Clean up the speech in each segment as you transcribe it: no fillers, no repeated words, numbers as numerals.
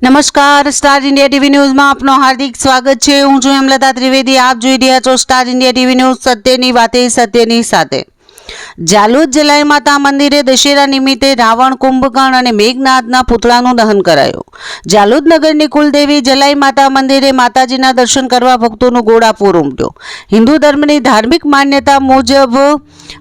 નમસ્કાર, star India TV ન્યૂઝમાં આપનું હાર્દિક સ્વાગત છે। હું છું હેમલતા ત્રિવેદી। આપ જોઈ રહ્યા છો સ્ટાર ઇન્ડિયા ટીવી ન્યૂઝ। સત્યની વાતે સત્યની સાથે। જાલોદ જલાઈ માતા મંદિરે દશેરા નિમિત્તે રાવણ, કુંભકર્ણ અને મેઘનાદના પુતળાનું દહન કરાયું। જાલોદ નગરની કુલદેવી જલાઈ માતા મંદિરે માતાજીના દર્શન કરવા ભક્તોનું ઘોડાપૂર ઉમટ્યો। હિન્દુ ધર્મની ધાર્મિક માન્યતા મુજબ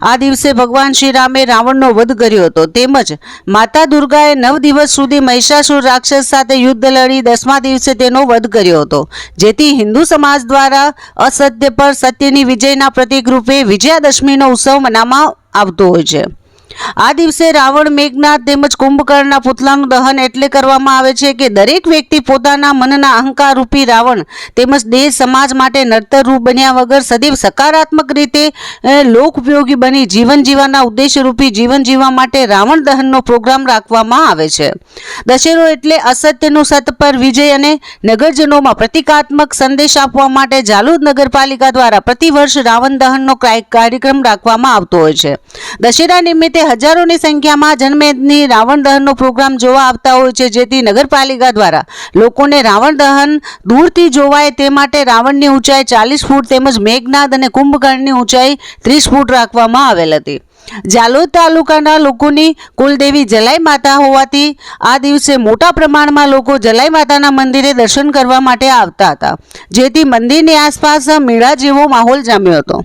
આ દિવસે ભગવાન શ્રી રામે રાવણનો વધ કર્યો હતો, તેમજ માતા દુર્ગાએ 9 દિવસ સુધી મહિષાસુર રાક્ષસ સાથે યુદ્ધ લડી 10મા દિવસે તેનો વધ કર્યો હતો, જેથી હિન્દુ સમાજ દ્વારા અસત્ય પર સત્યની વિજયના પ્રતીક રૂપે વિજયાદશમીનો ઉત્સવ મનાવવામાં આવતો હોય છે। આ દિવસે રાવણ, મેઘનાદ તેમજ કુંભકર્ણના પુતળાનું દહન એટલે કરવામાં આવે છે કે દરેક વ્યક્તિ પોતાના મનના અહંકાર રૂપી રાવણ તેમજ દેશ સમાજ માટે નડતર રૂપ બન્યા વગર સદૈવ સકારાત્મક રીતે લોક ઉપયોગી બની જીવન જીવવાના ઉદ્દેશ્ય રૂપી જીવન જીવવા માટે રાવણ દહનનો પ્રોગ્રામ રાખવામાં આવે છે। દશેરો એટલે અસત્યનું સત્ય પર વિજય અને નગરજનોમાં પ્રતિકાત્મક સંદેશ આપવા માટે જાલોદ નગરપાલિકા દ્વારા પ્રતિવર્ષ રાવણ દહનનો કાર્યક્રમ રાખવામાં આવતો હોય છે। દશેરા નિમિત્તે હજારોની સંખ્યામાં જનમેદની રાવણ દહનનો પ્રોગ્રામ જોવા આવતા હોય છે, જેથી નગરપાલિકા દ્વારા લોકોને રાવણ દહન દૂરથી જોવાય તે માટે રાવણની ઊંચાઈ 40 ફૂટ તેમજ મેઘનાદ અને કુંભકર્ણની ઊંચાઈ 30 ફૂટ રાખવામાં આવેલ હતી। જાલોદ તાલુકાના લોકોની કુલદેવી જલાઈ માતા હોવાથી આ દિવસે મોટા પ્રમાણમાં લોકો જલાઈ માતાના મંદિરે દર્શન કરવા માટે આવતા હતા, જેથી મંદિરની આસપાસ મેળા જેવો માહોલ જામ્યો હતો।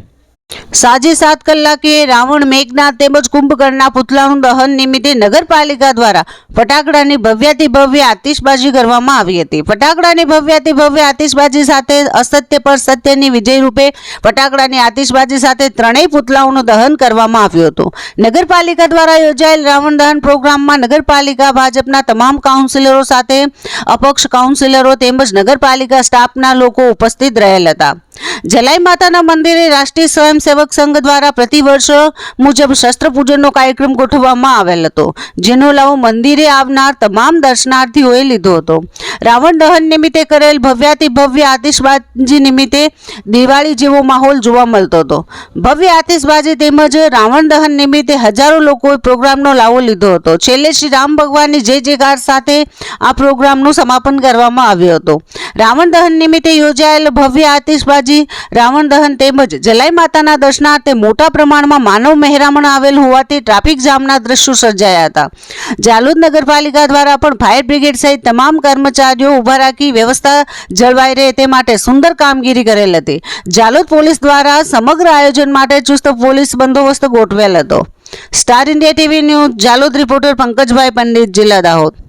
સાંજે 7 કલાકે રાવણ, મેઘનાદ તેમજ કુંભકર્ણના પુતળાનું દહન નિમિત્તે નગરપાલિકા દ્વારા ફટાકડાની ભવ્યાતિ ભવ્ય આતિશબાજી કરવામાં આવી હતી। ફટાકડાની ભવ્યાતિ ભવ્ય આતિશબાજી સાથે અસત્ય પર સત્યની વિજય રૂપે ફટાકડાની આતિશબાજી સાથે ત્રણેય પુતળાઓનું દહન કરવામાં આવ્યું હતું। નગરપાલિકા દ્વારા યોજાયેલ રાવણ દહન પ્રોગ્રામમાં નગરપાલિકા ભાજપના તમામ કાઉન્સિલરો સાથે અપક્ષ કાઉન્સિલરો તેમજ નગરપાલિકા સ્ટાફના લોકો ઉપસ્થિત રહેલ હતા। જલાઈ માતાના મંદિરે રાષ્ટ્રીય સ્વયંસેવક સંઘ દ્વારા પ્રતિવર્ષ મુજબ શસ્ત્ર પૂજનનો કાર્યક્રમ ગોઠવવામાં આવેલ હતો, જેનો લાભ મંદિરે આવનાર તમામ દર્શનાર્થીઓએ લીધો હતો। રાવણ દહન નિમિત્તે કરેલ ભવ્યાતિ ભવ્ય આતિશબાજી નિમિત્તે દિવાળી જેવો માહોલ જોવા મળતો હતો। ભવ્ય આતિશબાજી તેમજ રાવણ દહન નિમિત્તે હજારો લોકોએ પ્રોગ્રામનો લાવો લીધો હતો। છેલ્લે શ્રી રામ ભગવાનની જય જયકાર સાથે આ પ્રોગ્રામનું સમાપન કરવામાં આવ્યું હતું। રાવણ દહન નિમિત્તે યોજાયેલ ભવ્ય આતિશબાજી, રાવણ દહન તેમજ જલાઈ માતાના દર્શનાર્થે મોટા પ્રમાણમાં માનવ મહેરામણ આવેલ હોવાથી ટ્રાફિક જામના દ્રશ્યો સર્જાયા હતા। જાલોદ નગરપાલિકા દ્વારા પણ ફાયર બ્રિગેડ સહિત તમામ કર્મચારીઓ ઉભા રાખી વ્યવસ્થા જળવાઈ રહે તે માટે સુંદર કામગીરી કરેલ હતી। જાલોદ પોલીસ દ્વારા સમગ્ર આયોજન માટે ચુસ્ત પોલીસ બંદોબસ્ત ગોઠવેલ હતો। Star India TV news Jhalod reporter Pankajbhai Pandit, જિલ્લા દાહોદ।